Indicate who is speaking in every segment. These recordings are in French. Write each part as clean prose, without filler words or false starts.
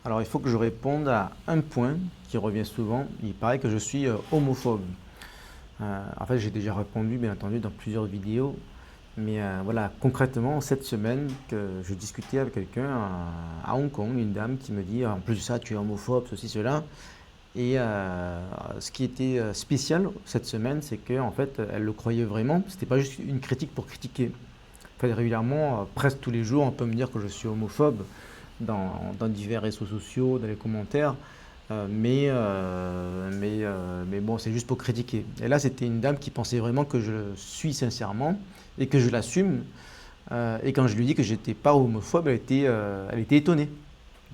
Speaker 1: Alors, il faut que je réponde à un point qui revient souvent. Il paraît que je suis homophobe. En fait, j'ai déjà répondu, bien entendu, dans plusieurs vidéos. Mais voilà, concrètement, cette semaine, que je discutais avec quelqu'un à Hong Kong, une dame qui me dit, en plus de ça, tu es homophobe, ceci, cela. Et ce qui était spécial cette semaine, c'est qu'en fait, elle le croyait vraiment. C'était pas juste une critique pour critiquer. En fait, régulièrement, presque tous les jours, on peut me dire que je suis homophobe dans divers réseaux sociaux, dans les commentaires. Mais bon, c'est juste pour critiquer. Et là, c'était une dame qui pensait vraiment que je le suis sincèrement et que je l'assume. Et quand je lui dis que j'étais pas homophobe, elle était étonnée.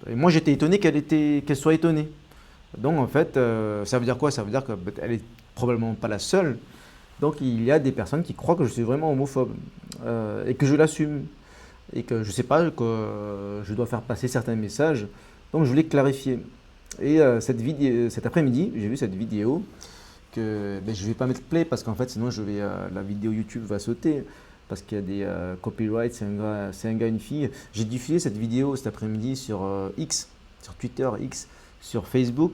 Speaker 1: Et moi, j'étais étonné qu'elle soit étonnée. Donc, en fait, ça veut dire quoi? Ça veut dire qu'elle est probablement pas la seule. Donc, il y a des personnes qui croient que je suis vraiment homophobe et que je l'assume et que je sais pas, que je dois faire passer certains messages. Donc, je voulais clarifier. Et cet après-midi, j'ai vu cette vidéo que je ne vais pas mettre play parce qu'en fait, sinon la vidéo YouTube va sauter parce qu'il y a des copyrights. C'est un gars, une fille. J'ai diffusé cette vidéo cet après-midi sur X, sur Twitter X, sur Facebook,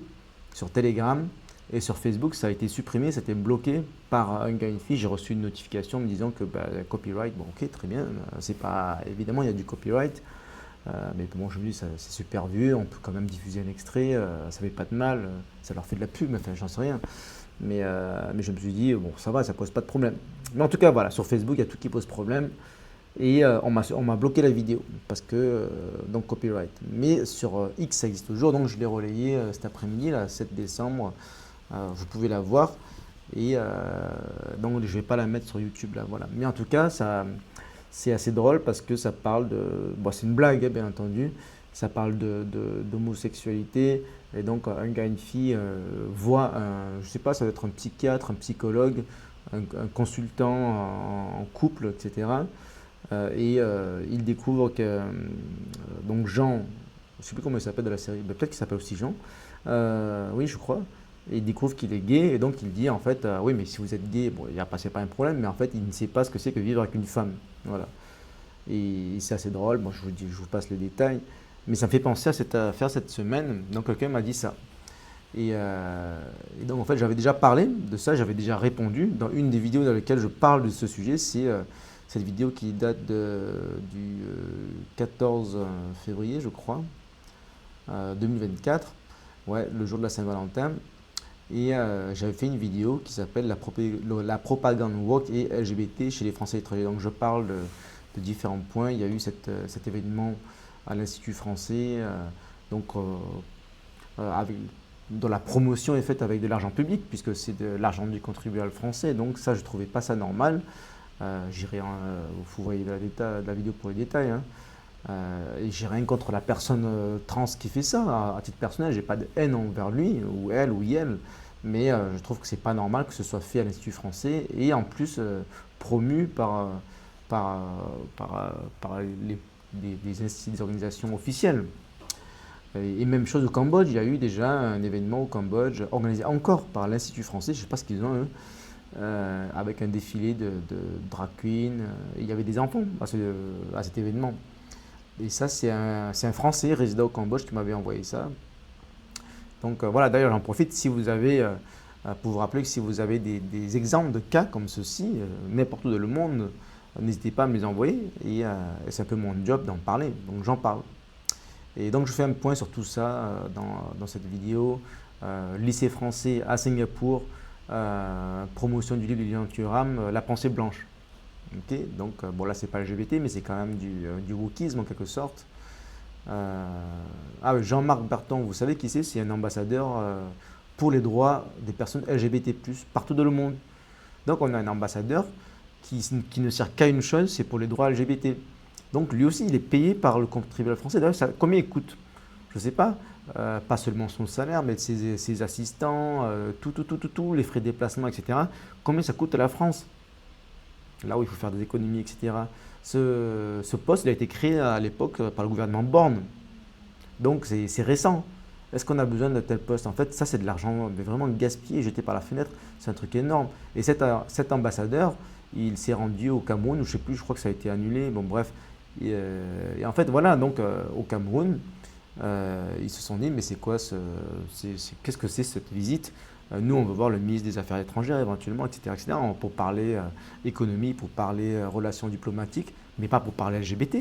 Speaker 1: sur Telegram. Et sur Facebook, ça a été supprimé, ça a été bloqué par un gars, une fille. J'ai reçu une notification me disant que copyright, bon ok, très bien. C'est pas, évidemment, il y a du copyright. Mais bon, je me dis, c'est super vieux, on peut quand même diffuser un extrait, ça fait pas de mal, ça leur fait de la pub, enfin, j'en sais rien. Mais je me suis dit, bon, ça va, ça pose pas de problème. Mais en tout cas, voilà, sur Facebook, il y a tout qui pose problème. Et on m'a bloqué la vidéo, parce que, donc copyright. Mais sur X, ça existe toujours, donc je l'ai relayé cet après-midi, là, 7 décembre, vous pouvez la voir. Et donc, je vais pas la mettre sur YouTube, là, voilà. Mais en tout cas, c'est assez drôle parce que ça parle de. Bon, c'est une blague, hein, bien entendu. Ça parle d'homosexualité. Et donc, un gars et une fille voient je sais pas, ça doit être un psychiatre, un psychologue, un consultant en couple, etc. Ils découvrent que. Donc, Jean, je sais plus comment il s'appelle de la série, peut-être qu'il s'appelle aussi Jean. Oui, je crois. Et il découvre qu'il est gay et donc il dit en fait oui mais si vous êtes gay, bon il n'y a pas, c'est pas un problème mais en fait il ne sait pas ce que c'est que vivre avec une femme. Voilà. Et c'est assez drôle, bon, je vous passe les détails, mais ça me fait penser à cette affaire cette semaine, donc quelqu'un m'a dit ça. Et donc en fait j'avais déjà parlé de ça, j'avais déjà répondu dans une des vidéos dans lesquelles je parle de ce sujet, c'est cette vidéo qui date du 14 février je crois, 2024, ouais, le jour de la Saint-Valentin. Et j'avais fait une vidéo qui s'appelle la propagande woke et LGBT chez les Français étrangers. Donc je parle de différents points. Il y a eu cet événement à l'Institut français, donc, dont la promotion est faite avec de l'argent public, puisque c'est de l'argent du contribuable français. Donc ça, je ne trouvais pas ça normal. Vous voyez la vidéo pour les détails. Hein. Et j'ai rien contre la personne trans qui fait ça. À titre personnel, j'ai pas de haine envers lui ou elle ou elle, mais je trouve que c'est pas normal que ce soit fait à l'Institut français et en plus promu par, par des organisations officielles. Et même chose au Cambodge, il y a eu déjà un événement au Cambodge organisé encore par l'Institut français, je ne sais pas ce qu'ils ont eux, avec un défilé de drag queen. Il y avait des enfants à cet événement. Et ça, c'est un Français résident au Cambodge qui m'avait envoyé ça. Donc voilà, d'ailleurs, j'en profite si vous avez, pour vous rappeler que si vous avez des exemples de cas comme ceci, n'importe où dans le monde, n'hésitez pas à me les envoyer. Et c'est un peu mon job d'en parler, donc j'en parle. Et donc je fais un point sur tout ça dans cette vidéo. Lycée français à Singapour, promotion du livre de Lilian Thuram, La pensée blanche. Okay, donc, bon là c'est pas LGBT mais c'est quand même du wokisme en quelque sorte. Oui, Jean-Marc Berton, vous savez qui c'est? C'est un ambassadeur pour les droits des personnes LGBT+, partout dans le monde. Donc on a un ambassadeur qui ne sert qu'à une chose, c'est pour les droits LGBT. Donc lui aussi il est payé par le contribuable français. D'ailleurs, combien il coûte? Je ne sais pas. Pas seulement son salaire, mais ses assistants, tout, les frais de déplacement, etc. Combien ça coûte à la France? Là où il faut faire des économies, etc. Ce poste il a été créé à l'époque par le gouvernement Borne. Donc c'est récent. Est-ce qu'on a besoin de tel poste? En fait, ça c'est de l'argent vraiment gaspillé, jeté par la fenêtre. C'est un truc énorme. Et cet ambassadeur, il s'est rendu au Cameroun, ou je ne sais plus, je crois que ça a été annulé. Bon bref. Et en fait, voilà, donc au Cameroun, Ils se sont dit, mais c'est quoi qu'est-ce que c'est cette visite? Nous, on veut voir le ministre des Affaires étrangères éventuellement, etc., etc., pour parler économie, pour parler relations diplomatiques, mais pas pour parler LGBT.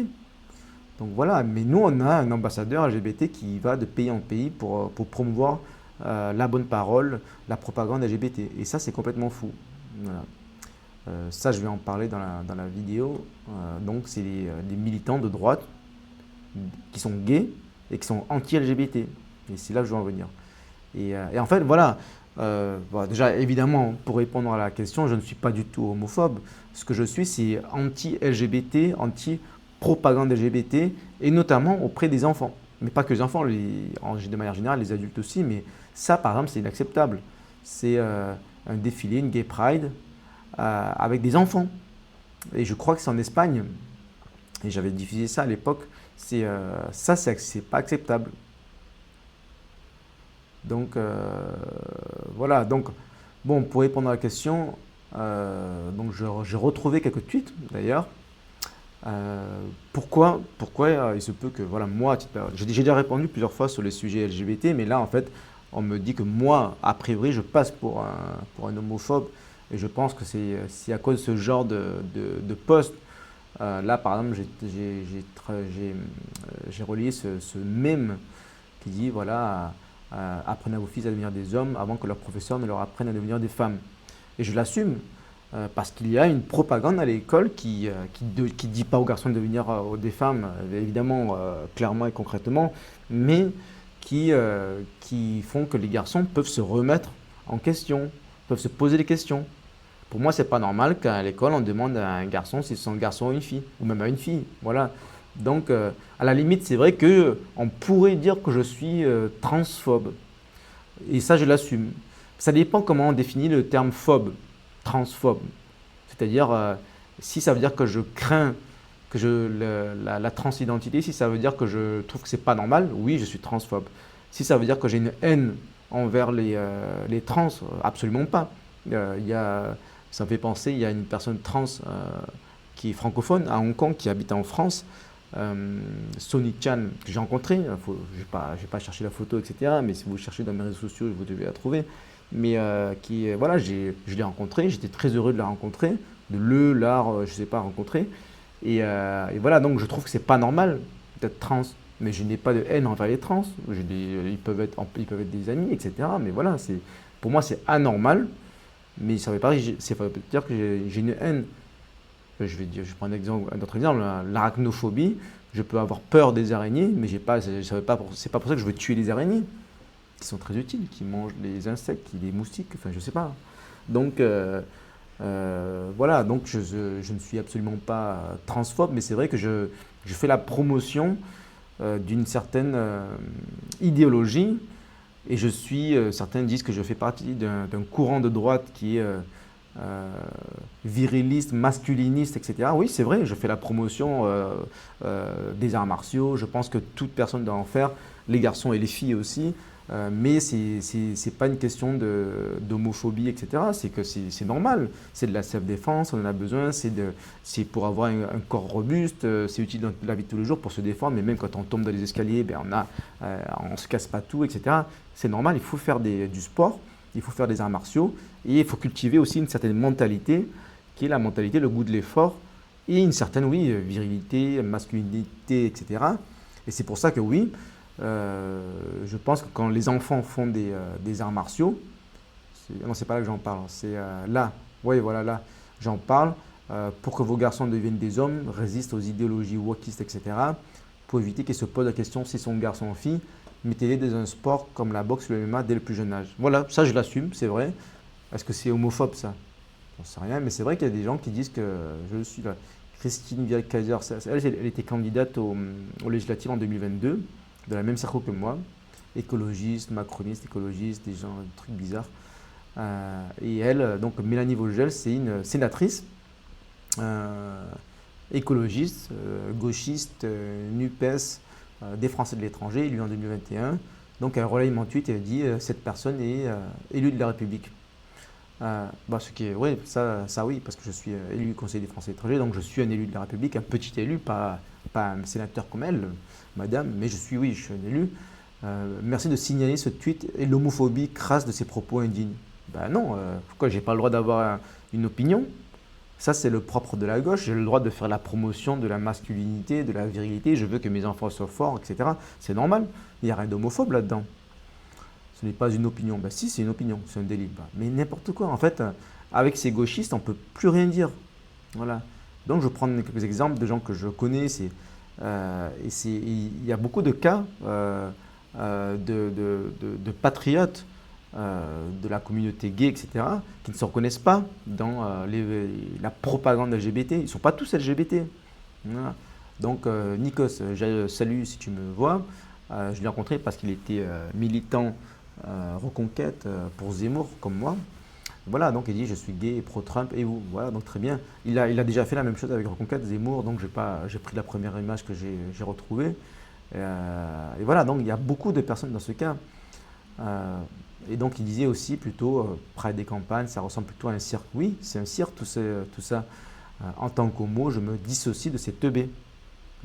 Speaker 1: Donc voilà, mais nous, on a un ambassadeur LGBT qui va de pays en pays pour promouvoir la bonne parole, la propagande LGBT. Et ça, c'est complètement fou. Voilà. Ça, je vais en parler dans la vidéo. Donc, c'est les militants de droite qui sont gays et qui sont anti-LGBT. Et c'est là que je veux en venir. Et en fait, voilà. Bon, déjà, évidemment, pour répondre à la question, je ne suis pas du tout homophobe. Ce que je suis, c'est anti-LGBT, anti-propagande LGBT, et notamment auprès des enfants. Mais pas que les enfants, de manière générale, les adultes aussi. Mais ça, par exemple, c'est inacceptable. C'est un défilé, une gay pride, avec des enfants. Et je crois que c'est en Espagne, et j'avais diffusé ça à l'époque, ça, c'est pas acceptable. Donc, voilà. Donc, bon, pour répondre à la question, donc j'ai retrouvé quelques tweets d'ailleurs. Pourquoi il se peut que, voilà, moi, j'ai déjà répondu plusieurs fois sur les sujets LGBT, mais là, en fait, on me dit que moi, a priori, je passe pour un homophobe. Et je pense que c'est à cause de ce genre de post. Là, par exemple, j'ai relié ce mème qui dit, voilà, apprenez à vos fils à devenir des hommes avant que leurs professeurs ne leur apprennent à devenir des femmes. Et je l'assume, parce qu'il y a une propagande à l'école qui dit pas aux garçons de devenir des femmes, évidemment, clairement et concrètement, mais qui font que les garçons peuvent se remettre en question, peuvent se poser des questions. Pour moi, c'est pas normal qu'à l'école, on demande à un garçon si c'est un garçon ou une fille, ou même à une fille. Voilà. Donc, à la limite, c'est vrai qu'on pourrait dire que je suis transphobe. Et ça, je l'assume. Ça dépend comment on définit le terme phobe, transphobe. C'est-à-dire, si ça veut dire que je crains la transidentité, si ça veut dire que je trouve que c'est pas normal, oui, je suis transphobe. Si ça veut dire que j'ai une haine envers les trans, absolument pas. Ça me fait penser, il y a une personne trans qui est francophone à Hong Kong, qui habite en France, Sony Chan, que j'ai rencontré. Je n'ai pas cherché la photo, etc. Mais si vous cherchez dans mes réseaux sociaux, vous devez la trouver. Mais voilà, je l'ai rencontré, j'étais très heureux de la rencontrer, je ne sais pas, rencontrer. Et voilà, donc je trouve que c'est pas normal d'être trans. Mais je n'ai pas de haine envers les trans. Ils peuvent être des amis, etc. Mais voilà, pour moi, c'est anormal. Mais ça ne veut pas dire que j'ai une haine. Je prends un autre exemple, l'arachnophobie. Je peux avoir peur des araignées, mais c'est pas pour ça que je veux tuer les araignées, qui sont très utiles, qui mangent les insectes, les moustiques, enfin je sais pas. Donc voilà, donc je ne suis absolument pas transphobe, mais c'est vrai que je fais la promotion d'une certaine idéologie. Et certains disent que je fais partie d'un courant de droite qui est viriliste, masculiniste, etc. Oui, c'est vrai, je fais la promotion des arts martiaux. Je pense que toute personne doit en faire, les garçons et les filles aussi. Mais c'est pas une question d'homophobie, etc. C'est que c'est normal. C'est de la self-défense, on en a besoin. C'est pour avoir un corps robuste. C'est utile dans la vie de tous les jours pour se défendre. Mais même quand on tombe dans les escaliers, ben on se casse pas tout, etc. C'est normal. Il faut faire du sport. Il faut faire des arts martiaux. Et il faut cultiver aussi une certaine mentalité, qui est la mentalité, le goût de l'effort. Et une certaine, oui, virilité, masculinité, etc. Et c'est pour ça que oui, je pense que quand les enfants font des arts martiaux, non, c'est pas là que j'en parle, c'est là, oui, voilà, là, j'en parle, pour que vos garçons deviennent des hommes, résistent aux idéologies wokistes, etc., pour éviter qu'ils se posent la question si sont garçons ou filles, mettez-les dans un sport comme la boxe ou le MMA dès le plus jeune âge. Voilà, ça je l'assume, c'est vrai. Est-ce que c'est homophobe ça? J'en sais rien, mais c'est vrai qu'il y a des gens qui disent que je suis là. Christine Vial-Kaiser, elle était candidate aux législatives en 2022, de la même circo que moi, écologiste, macroniste, écologiste, des gens, des trucs bizarres. Et elle, donc Mélanie Vogel, c'est une sénatrice écologiste, gauchiste, NUPES, des Français de l'étranger, élue en 2021. Donc elle relaye mon tweet et elle dit cette personne est élue de la République. Oui, ça oui, parce que je suis élu conseiller des Français étrangers, donc je suis un élu de la République, un petit élu, pas un sénateur comme elle, madame, mais oui, je suis un élu. Merci de signaler ce tweet et l'homophobie crasse de ses propos indignes. Ben non, pourquoi j'ai pas le droit d'avoir une opinion? Ça, c'est le propre de la gauche. J'ai le droit de faire la promotion de la masculinité, de la virilité. Je veux que mes enfants soient forts, etc. C'est normal. Il n'y a rien d'homophobe là-dedans. Ce n'est pas une opinion. Ben si, c'est une opinion, c'est un délit. Ben, mais n'importe quoi. En fait, avec ces gauchistes, on ne peut plus rien dire. Voilà. Donc, je prends quelques exemples de gens que je connais. Il y a beaucoup de cas de patriotes de la communauté gay, etc., qui ne se reconnaissent pas dans la propagande LGBT. Ils ne sont pas tous LGBT. Voilà. Donc, Nikos, salut si tu me vois. Je l'ai rencontré parce qu'il était militant Reconquête pour Zemmour, comme moi. Voilà, donc il dit je suis gay et pro-Trump et vous. Voilà, donc très bien. Il a déjà fait la même chose avec Reconquête, Zemmour, donc j'ai pris la première image que j'ai retrouvée. Et voilà, donc il y a beaucoup de personnes dans ce cas. Et donc il disait aussi plutôt, près des campagnes, ça ressemble plutôt à un cirque. Oui, c'est un cirque tout ça. En tant qu'homo, je me dissocie de ces teubés.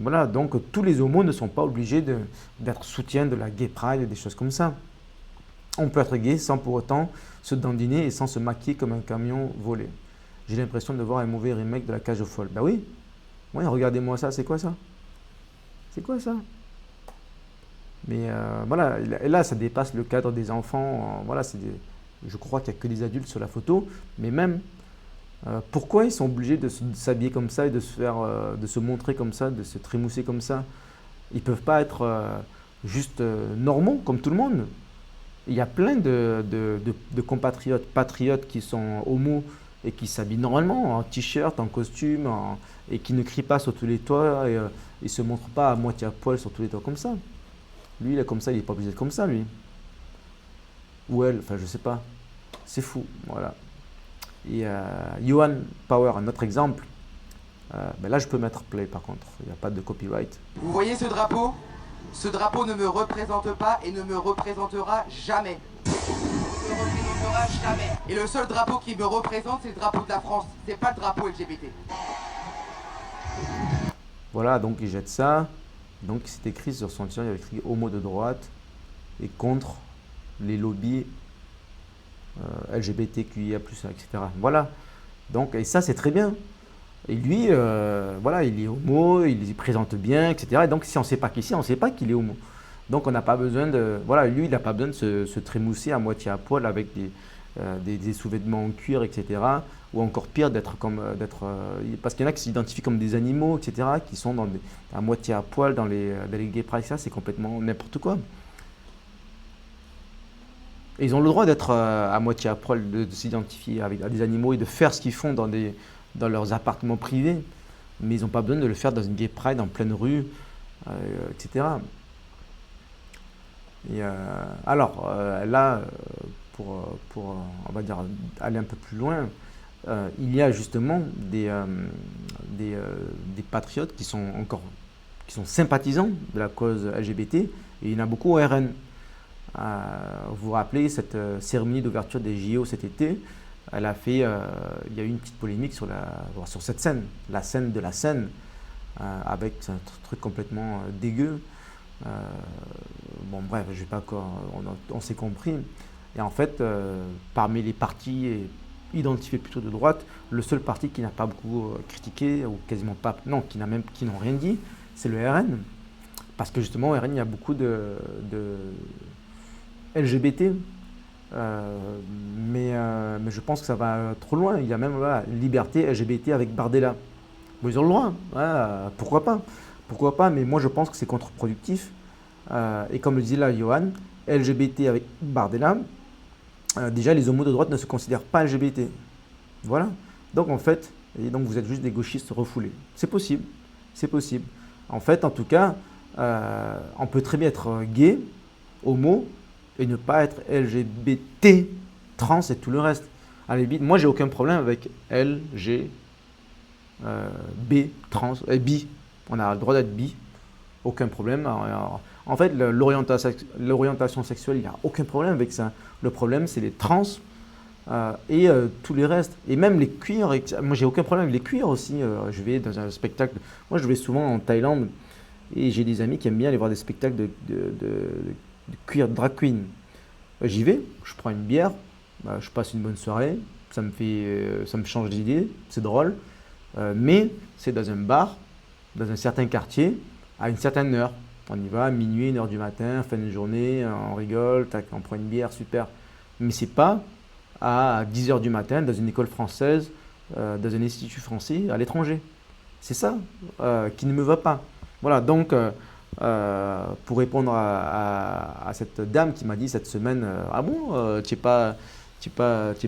Speaker 1: Voilà, donc tous les homos ne sont pas obligés d'être soutien de la gay pride et des choses comme ça. On peut être gay sans pour autant se dandiner et sans se maquiller comme un camion volé. J'ai l'impression de voir un mauvais remake de La Cage aux Folles. Ben oui, regardez-moi ça, c'est quoi ça? C'est quoi ça? Mais voilà, et là, ça dépasse le cadre des enfants. Voilà, je crois qu'il n'y a que des adultes sur la photo. Mais même, pourquoi ils sont obligés de s'habiller comme ça et de se montrer comme ça, de se trémousser comme ça? Ils ne peuvent pas être juste normaux, comme tout le monde. Il y a plein de compatriotes, patriotes qui sont homos et qui s'habillent normalement, en t-shirt, en costume, et qui ne crient pas sur tous les toits et ne se montrent pas à moitié à poil sur tous les toits comme ça. Lui, il est comme ça, il n'est pas obligé d'être comme ça, lui. Ou elle, enfin, je sais pas. C'est fou, voilà. Et Johan Power, un autre exemple. Ben là, je peux mettre play par contre, il n'y a pas de copyright.
Speaker 2: Vous voyez ce drapeau? Ce drapeau ne me représente pas et ne me représentera jamais. Ne me représentera jamais. Et le seul drapeau qui me représente, c'est le drapeau de la France. C'est pas le drapeau LGBT.
Speaker 1: Voilà, donc il jette ça. Donc c'est écrit sur son t-shirt, il y avait écrit homo de droite et contre les lobbies LGBTQIA+, etc. Voilà. Donc, et ça, c'est très bien. Et lui, voilà, il est homo, il se présente bien, etc. Et donc, si on ne sait pas qui c'est, on ne sait pas qu'il est homo. Donc, on n'a pas besoin de. Voilà, lui, il n'a pas besoin de se trémousser à moitié à poil avec des sous-vêtements en cuir, etc. Ou encore pire, parce qu'il y en a qui s'identifient comme des animaux, etc., qui sont à moitié à poil dans les gay pride, ça, c'est complètement n'importe quoi. Et ils ont le droit d'être à moitié à poil, de s'identifier à des animaux et de faire ce qu'ils font dans leurs appartements privés. Mais ils n'ont pas besoin de le faire dans une gay pride en pleine rue, etc. Et alors, là, pour on va dire, aller un peu plus loin, il y a justement des patriotes qui sont sympathisants de la cause LGBT, et il y en a cette au RN. Vous vous rappelez cette cérémonie d'ouverture des JO cet été, il y a eu une petite polémique sur cette scène, la scène de la Seine, avec un truc complètement dégueu. Bon bref, je vais pas on s'est compris. Et en fait, parmi les partis identifiés plutôt de droite, le seul parti qui n'a pas beaucoup critiqué, ou quasiment pas, non, qui n'ont rien dit, c'est le RN. Parce que justement, au RN, il y a beaucoup de LGBT, mais je pense que ça va trop loin. Il y a même liberté LGBT avec Bardella. Bon, ils ont le droit, pourquoi pas? Pourquoi pas, mais moi je pense que c'est contre-productif. Et comme le disait là Johan, LGBT avec Bardella, déjà les homos de droite ne se considèrent pas LGBT. Voilà. Donc en fait, et donc vous êtes juste des gauchistes refoulés. C'est possible, c'est possible. En fait, en tout cas, on peut très bien être gay, homo, et ne pas être LGBT, trans et tout le reste. Allez, moi j'ai aucun problème avec L, G, B, trans, bi. On a le droit d'être bi, aucun problème. En fait, l'orientation sexuelle, il n'y a aucun problème avec ça. Le problème, c'est les trans Tous les restes. Et même les cuirs, moi j'ai aucun problème avec les cuirs aussi. Je vais dans un spectacle, moi je vais souvent en Thaïlande et j'ai des amis qui aiment bien aller voir des spectacles de cuir drag queen. J'y vais, je prends une bière, je passe une bonne soirée, ça me change d'idée, c'est drôle. Mais c'est dans un bar, dans un certain quartier, à une certaine heure. On y va à minuit, 1h du matin, fin de journée, on rigole, tac, on prend une bière, super. Mais c'est pas à 10h du matin dans une école française, dans un institut français à l'étranger. C'est ça qui ne me va pas. Voilà, donc pour répondre à cette dame qui m'a dit cette semaine, ah bon, tu n'es pas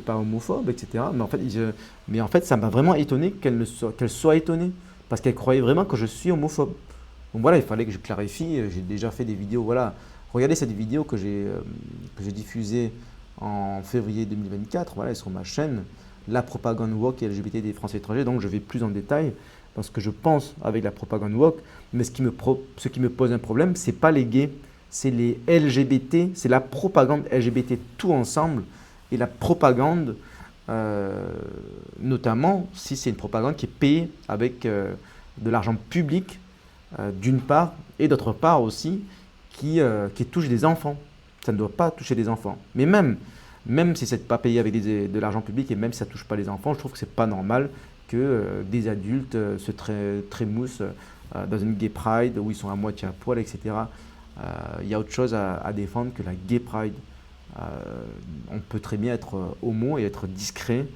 Speaker 1: homophobe, etc. Mais en fait, ça m'a vraiment étonné qu'elle soit étonnée, parce qu'elle croyait vraiment que je suis homophobe. Donc voilà, il fallait que je clarifie. J'ai déjà fait des vidéos. Voilà, regardez cette vidéo que j'ai diffusée en février 2024. Voilà, sur ma chaîne, la propagande woke et LGBT des Français étrangers. Donc je vais plus en détail dans ce que je pense avec la propagande woke. Mais ce qui me pose un problème, c'est pas les gays, c'est les LGBT, c'est la propagande LGBT tout ensemble. Et la propagande, notamment si c'est une propagande qui est payée avec de l'argent public, d'une part, et d'autre part aussi, qui touche des enfants. Ça ne doit pas toucher des enfants. Mais même si ce n'est pas payé avec de l'argent public et même si ça ne touche pas les enfants, je trouve que ce n'est pas normal que des adultes se trémoussent dans une gay pride où ils sont à moitié à poil, etc. Il y a autre chose à défendre que la gay pride. On peut très bien être homo et être discret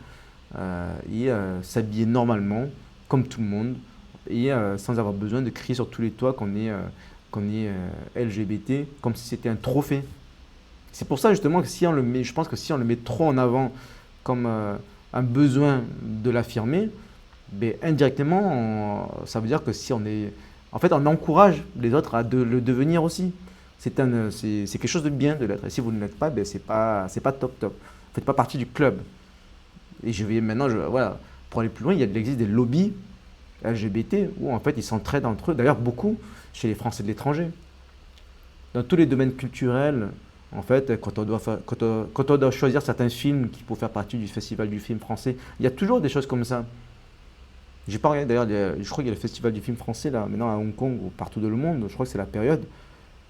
Speaker 1: s'habiller normalement, comme tout le monde, et sans avoir besoin de crier sur tous les toits qu'on est LGBT, comme si c'était un trophée. C'est pour ça justement que je pense que si on le met trop en avant comme un besoin de l'affirmer, ben, indirectement, ça veut dire que en fait, on encourage les autres à le devenir aussi. C'est quelque chose de bien de l'être. Et si vous ne l'êtes pas, ben, c'est pas top top. Vous ne faites pas partie du club. Et voilà, pour aller plus loin, il existe des lobbies LGBT où en fait ils s'entraident entre eux. D'ailleurs, beaucoup chez les Français de l'étranger. Dans tous les domaines culturels, en fait, quand on doit choisir certains films qui peuvent faire partie du festival du film français, il y a toujours des choses comme ça. J'ai pas regardé d'ailleurs, je crois qu'il y a le festival du film français là, maintenant à Hong Kong ou partout dans le monde, je crois que c'est la période.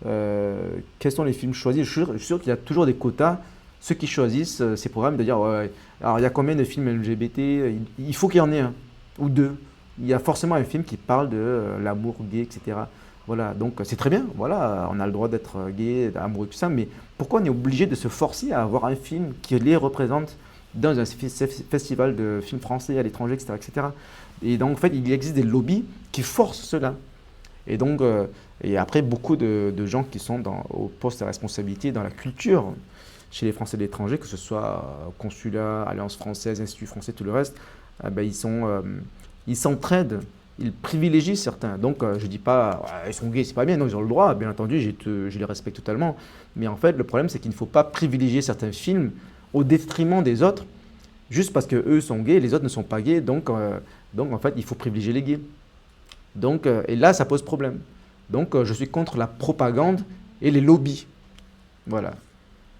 Speaker 1: Quels sont les films choisis? Je suis sûr qu'il y a toujours des quotas. Ceux qui choisissent ces programmes de dire ouais, alors il y a combien de films LGBT? Il faut qu'il y en ait un ou deux. Il y a forcément un film qui parle de l'amour gay, etc. Voilà, donc c'est très bien, voilà, on a le droit d'être gay, amoureux, tout ça, mais pourquoi on est obligé de se forcer à avoir un film qui les représente dans un festival de films français à l'étranger, etc., etc. Et donc, en fait, il existe des lobbies qui forcent cela. Et donc, et après, beaucoup de gens qui sont au poste de responsabilité dans la culture, chez les Français de l'étranger, que ce soit consulat, Alliance française, Institut français, tout le reste, ben, ils s'entraident, ils privilégient certains. Donc, je ne dis pas, ils sont gays, c'est pas bien, non, ils ont le droit, bien entendu, je les respecte totalement. Mais en fait, le problème, c'est qu'il ne faut pas privilégier certains films au détriment des autres, juste parce qu'eux sont gays, les autres ne sont pas gays, donc en fait, il faut privilégier les gays. Donc, et là, ça pose problème. Donc, je suis contre la propagande et les lobbies. Voilà.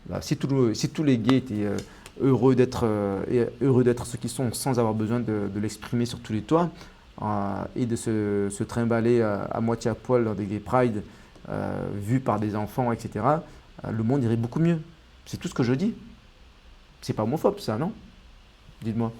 Speaker 1: Là, si tous les gays étaient heureux d'être ceux qui sont sans avoir besoin de l'exprimer sur tous les toits et de se trimballer à moitié à poil dans des gay pride vus par des enfants, etc., le monde irait beaucoup mieux. C'est tout ce que je dis. C'est pas homophobe, ça, non? Dites-moi.